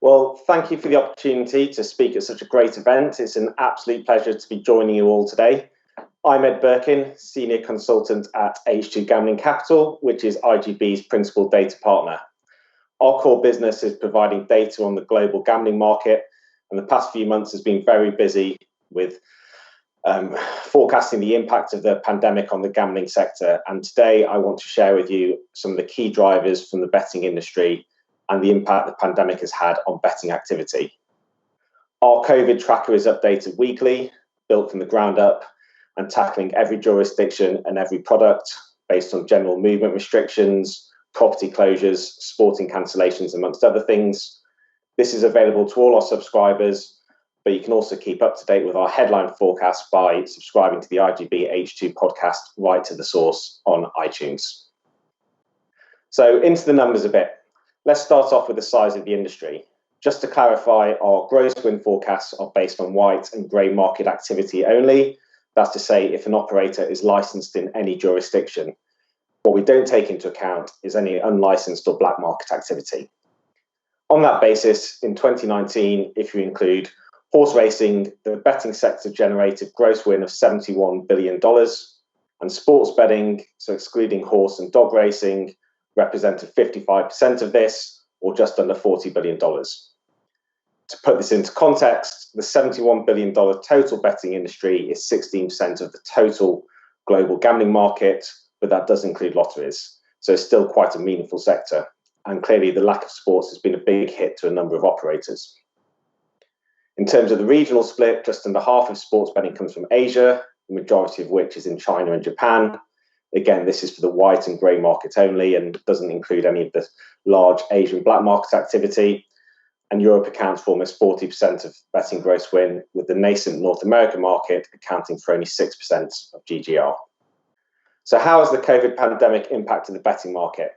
Well, thank you for the opportunity to speak at such a great event. It's an absolute pleasure to be joining you all today. I'm Ed Birkin, Senior Consultant at H2 Gambling Capital, which is IGB's principal data partner. Our core business is providing data on the global gambling market, and the past few months has been very busy with forecasting the impact of the pandemic on the gambling sector. And today I want to share with you some of the key drivers from the betting industry and the impact the pandemic has had on betting activity. Our COVID tracker is updated weekly, built from the ground up, and tackling every jurisdiction and every product based on general movement restrictions, property closures, sporting cancellations, amongst other things. This is available to all our subscribers, but you can also keep up to date with our headline forecast by subscribing to the IGB H2 podcast right to the source on iTunes. So into the numbers a bit. Let's start off with the size of the industry. Just to clarify, our gross win forecasts are based on white and grey market activity only. That's to say, if an operator is licensed in any jurisdiction. What we don't take into account is any unlicensed or black market activity. On that basis, in 2019, if you include horse racing, the betting sector generated gross win of $71 billion, and sports betting, so excluding horse and dog racing, represented 55% of this, or just under $40 billion. To put this into context, the $71 billion total betting industry is 16% of the total global gambling market, but that does include lotteries. So it's still quite a meaningful sector. And clearly the lack of sports has been a big hit to a number of operators. In terms of the regional split, just under half of sports betting comes from Asia, the majority of which is in China and Japan. Again, this is for the white and grey market only and doesn't include any of the large Asian black market activity. And Europe accounts for almost 40% of betting gross win, with the nascent North American market accounting for only 6% of GGR. So how has the COVID pandemic impacted the betting market?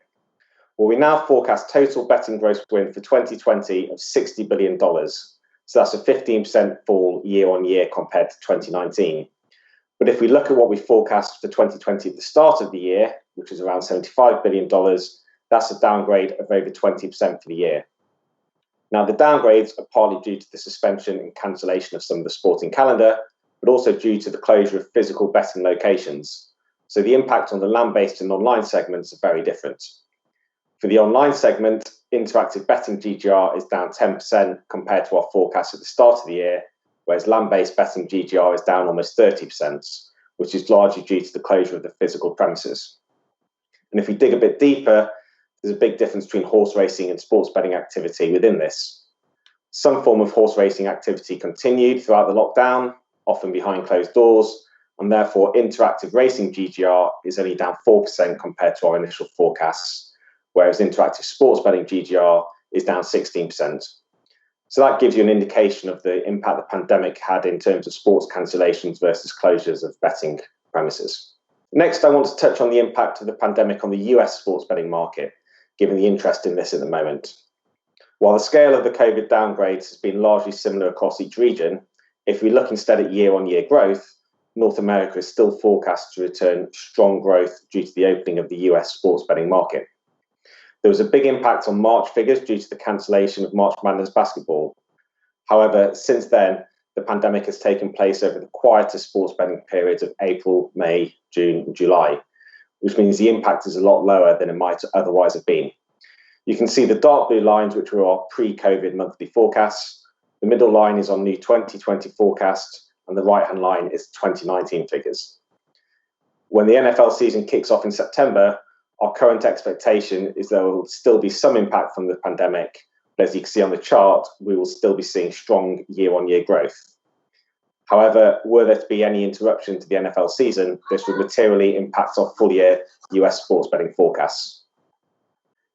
Well, we now forecast total betting gross win for 2020 of $60 billion. So that's a 15% fall year on year compared to 2019. But if we look at what we forecast for 2020 at the start of the year, which is around $75 billion, that's a downgrade of over 20% for the year. Now, the downgrades are partly due to the suspension and cancellation of some of the sporting calendar, but also due to the closure of physical betting locations. So the impact on the land-based and online segments are very different. For the online segment, interactive betting GGR is down 10% compared to our forecast at the start of the year, whereas land-based betting GGR is down almost 30%, which is largely due to the closure of the physical premises. And if we dig a bit deeper, there's a big difference between horse racing and sports betting activity within this. Some form of horse racing activity continued throughout the lockdown, often behind closed doors, and therefore interactive racing GGR is only down 4% compared to our initial forecasts, whereas interactive sports betting GGR is down 16%. So that gives you an indication of the impact the pandemic had in terms of sports cancellations versus closures of betting premises. Next, I want to touch on the impact of the pandemic on the US sports betting market, given the interest in this at the moment. While the scale of the COVID downgrades has been largely similar across each region, if we look instead at year-on-year growth, North America is still forecast to return strong growth due to the opening of the US sports betting market. There was a big impact on March figures due to the cancellation of March Madness basketball. However, since then, the pandemic has taken place over the quieter sports betting periods of April, May, June, and July, which means the impact is a lot lower than it might otherwise have been. You can see the dark blue lines, which were our pre-COVID monthly forecasts. The middle line is on new 2020 forecast, and the right-hand line is 2019 figures. When the NFL season kicks off in September, our current expectation is there will still be some impact from the pandemic, but as you can see on the chart, we will still be seeing strong year-on-year growth. However, were there to be any interruption to the NFL season, this would materially impact our full-year US sports betting forecasts.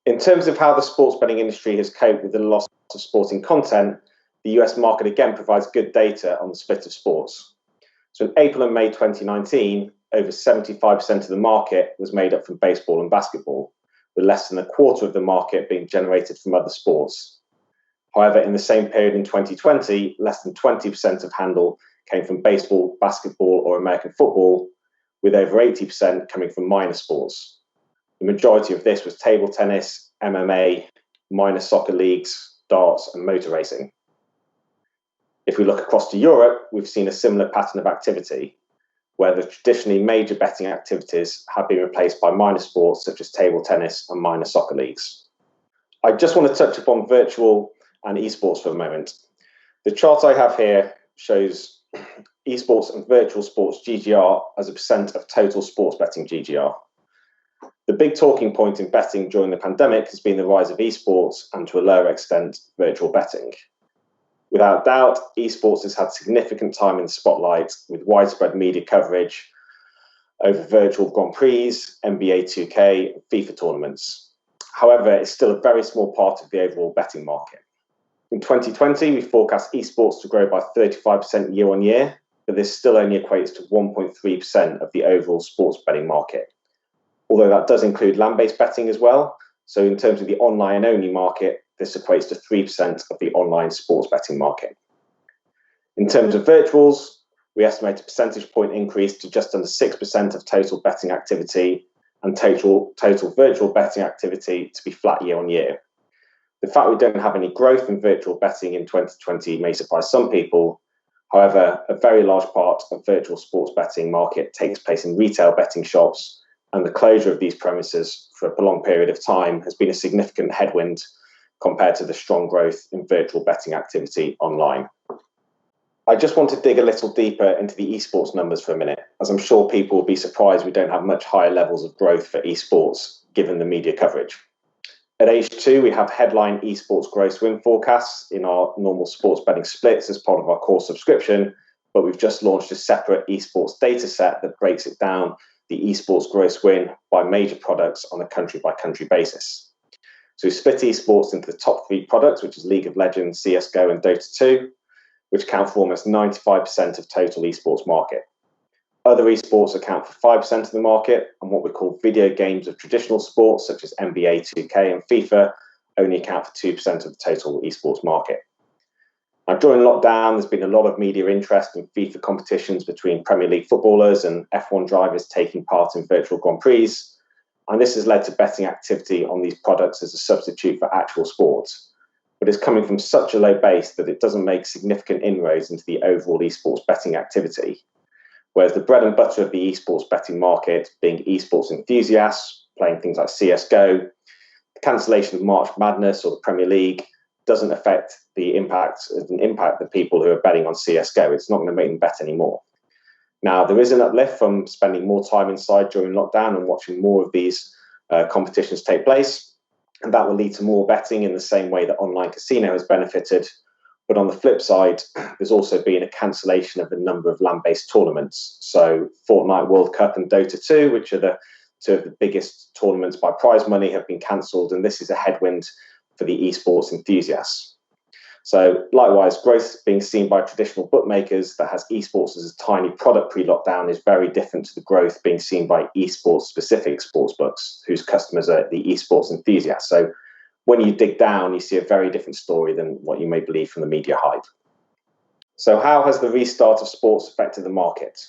In terms of how the sports betting industry has coped with the loss of sporting content, the US market again provides good data on the split of sports. So in April and May 2019, over 75% of the market was made up from baseball and basketball, with less than a quarter of the market being generated from other sports. However, in the same period in 2020, less than 20% of handle came from baseball, basketball, or American football, with over 80% coming from minor sports. The majority of this was table tennis, MMA, minor soccer leagues, darts, and motor racing. If we look across to Europe, we've seen a similar pattern of activity, where the traditionally major betting activities have been replaced by minor sports such as table tennis and minor soccer leagues. I just want to touch upon virtual and esports for a moment. The chart I have here shows esports and virtual sports GGR as a percent of total sports betting GGR. The big talking point in betting during the pandemic has been the rise of esports and, to a lower extent, virtual betting. Without doubt, esports has had significant time in the spotlight with widespread media coverage over virtual Grand Prix, NBA 2K, and FIFA tournaments. However, it's still a very small part of the overall betting market. In 2020, we forecast esports to grow by 35% year on year, but this still only equates to 1.3% of the overall sports betting market. Although that does include land-based betting as well. So in terms of the online-only market, this equates to 3% of the online sports betting market. In terms of virtuals, we estimate a percentage point increase to just under 6% of total betting activity and total virtual betting activity to be flat year on year. The fact we don't have any growth in virtual betting in 2020 may surprise some people. However, a very large part of virtual sports betting market takes place in retail betting shops, and the closure of these premises for a prolonged period of time has been a significant headwind compared to the strong growth in virtual betting activity online. I just want to dig a little deeper into the esports numbers for a minute, as I'm sure people will be surprised we don't have much higher levels of growth for esports given the media coverage. At H2, we have headline esports gross win forecasts in our normal sports betting splits as part of our core subscription, but we've just launched a separate esports data set that breaks it down, the esports gross win by major products on a country-by-country basis. So we split esports into the top 3 products, which is League of Legends, CSGO, and Dota 2, which account for almost 95% of total esports market. Other esports account for 5% of the market, and what we call video games of traditional sports, such as NBA 2K and FIFA, only account for 2% of the total esports market. Now, during lockdown, there's been a lot of media interest in FIFA competitions between Premier League footballers and F1 drivers taking part in virtual Grand Prix, and this has led to betting activity on these products as a substitute for actual sports. But it's coming from such a low base that it doesn't make significant inroads into the overall esports betting activity. Whereas the bread and butter of the esports betting market, being esports enthusiasts, playing things like CSGO, the cancellation of March Madness or the Premier League doesn't affect the impact the people who are betting on CSGO. It's not going to make them bet anymore. Now, there is an uplift from spending more time inside during lockdown and watching more of these competitions take place, and that will lead to more betting in the same way that online casino has benefited. But on the flip side, there's also been a cancellation of a number of land-based tournaments. So Fortnite World Cup and Dota 2, which are the two of the biggest tournaments by prize money, have been cancelled, and this is a headwind for the esports enthusiasts. So likewise, growth being seen by traditional bookmakers that has esports as a tiny product pre-lockdown is very different to the growth being seen by esports-specific sportsbooks, whose customers are the esports enthusiasts. So when you dig down, you see a very different story than what you may believe from the media hype. So how has the restart of sports affected the market?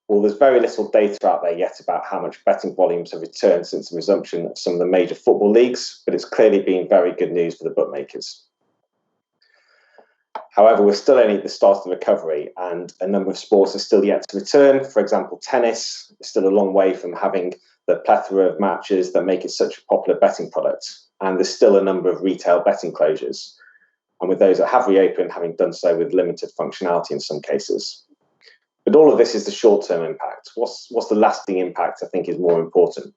Well, there's very little data out there yet about how much betting volumes have returned since the resumption of some of the major football leagues, but it's clearly been very good news for the bookmakers. However, we're still only at the start of the recovery, and a number of sports are still yet to return. For example, tennis is still a long way from having the plethora of matches that make it such a popular betting product. And there's still a number of retail betting closures, and with those that have reopened, having done so with limited functionality in some cases. But all of this is the short-term impact. What's the lasting impact, I think, is more important.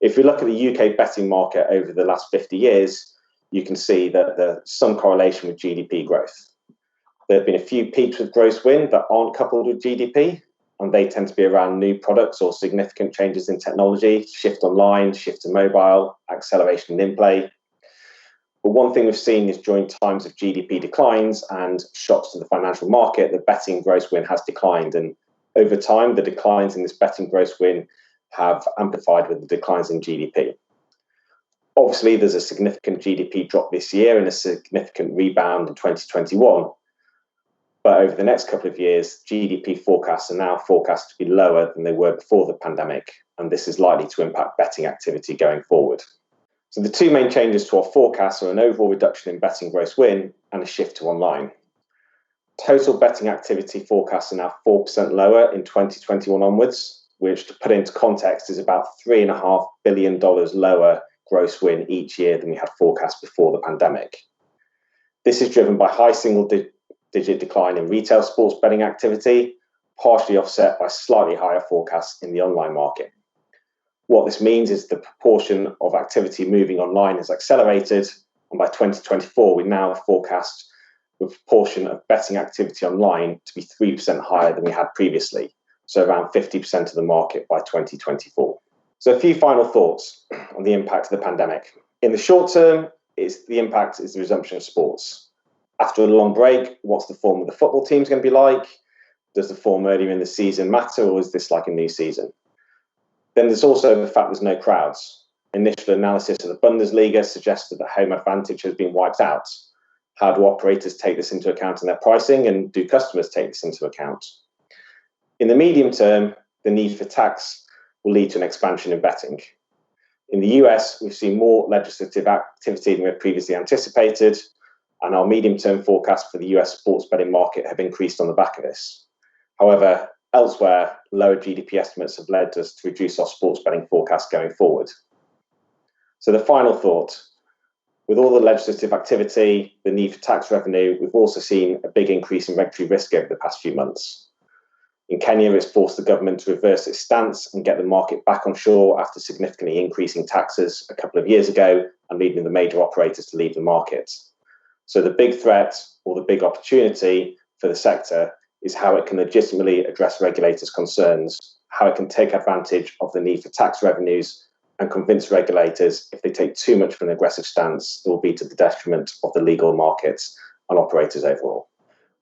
If we look at the UK betting market over the last 50 years, you can see that there's some correlation with GDP growth. There have been a few peaks with gross win that aren't coupled with GDP, and they tend to be around new products or significant changes in technology, shift online, shift to mobile, acceleration in in-play. But one thing we've seen is during times of GDP declines and shocks to the financial market, the betting gross win has declined. And over time, the declines in this betting gross win have amplified with the declines in GDP. Obviously, there's a significant GDP drop this year and a significant rebound in 2021. But over the next couple of years, GDP forecasts are now forecast to be lower than they were before the pandemic, and this is likely to impact betting activity going forward. So the two main changes to our forecasts are an overall reduction in betting gross win and a shift to online. Total betting activity forecasts are now 4% lower in 2021 onwards, which, to put into context, is about $3.5 billion lower gross win each year than we had forecast before the pandemic. This is driven by high single-digit decline in retail sports betting activity, partially offset by slightly higher forecasts in the online market. What this means is the proportion of activity moving online has accelerated, and by 2024, we now have forecast the proportion of betting activity online to be 3% higher than we had previously, so around 50% of the market by 2024. So a few final thoughts on the impact of the pandemic. In the short term, the impact is the resumption of sports. After a long break, what's the form of the football teams going to be like? Does the form earlier in the season matter, or is this like a new season? Then there's also the fact there's no crowds. Initial analysis of the Bundesliga suggested that home advantage has been wiped out. How do operators take this into account in their pricing, and do customers take this into account? In the medium term, the need for tax will lead to an expansion in betting. In the US, we've seen more legislative activity than we had previously anticipated, and our medium-term forecasts for the US sports betting market have increased on the back of this. However, elsewhere, lower GDP estimates have led us to reduce our sports betting forecast going forward. So the final thought, with all the legislative activity, the need for tax revenue, we've also seen a big increase in regulatory risk over the past few months. In Kenya, it's forced the government to reverse its stance and get the market back on shore after significantly increasing taxes a couple of years ago and leading the major operators to leave the market. So the big threat, or the big opportunity for the sector, is how it can legitimately address regulators' concerns, how it can take advantage of the need for tax revenues and convince regulators if they take too much of an aggressive stance, it will be to the detriment of the legal markets and operators overall.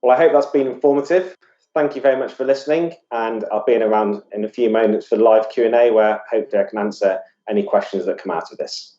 Well, I hope that's been informative. Thank you very much for listening, and I'll be around in a few moments for live Q&A where hopefully I can answer any questions that come out of this.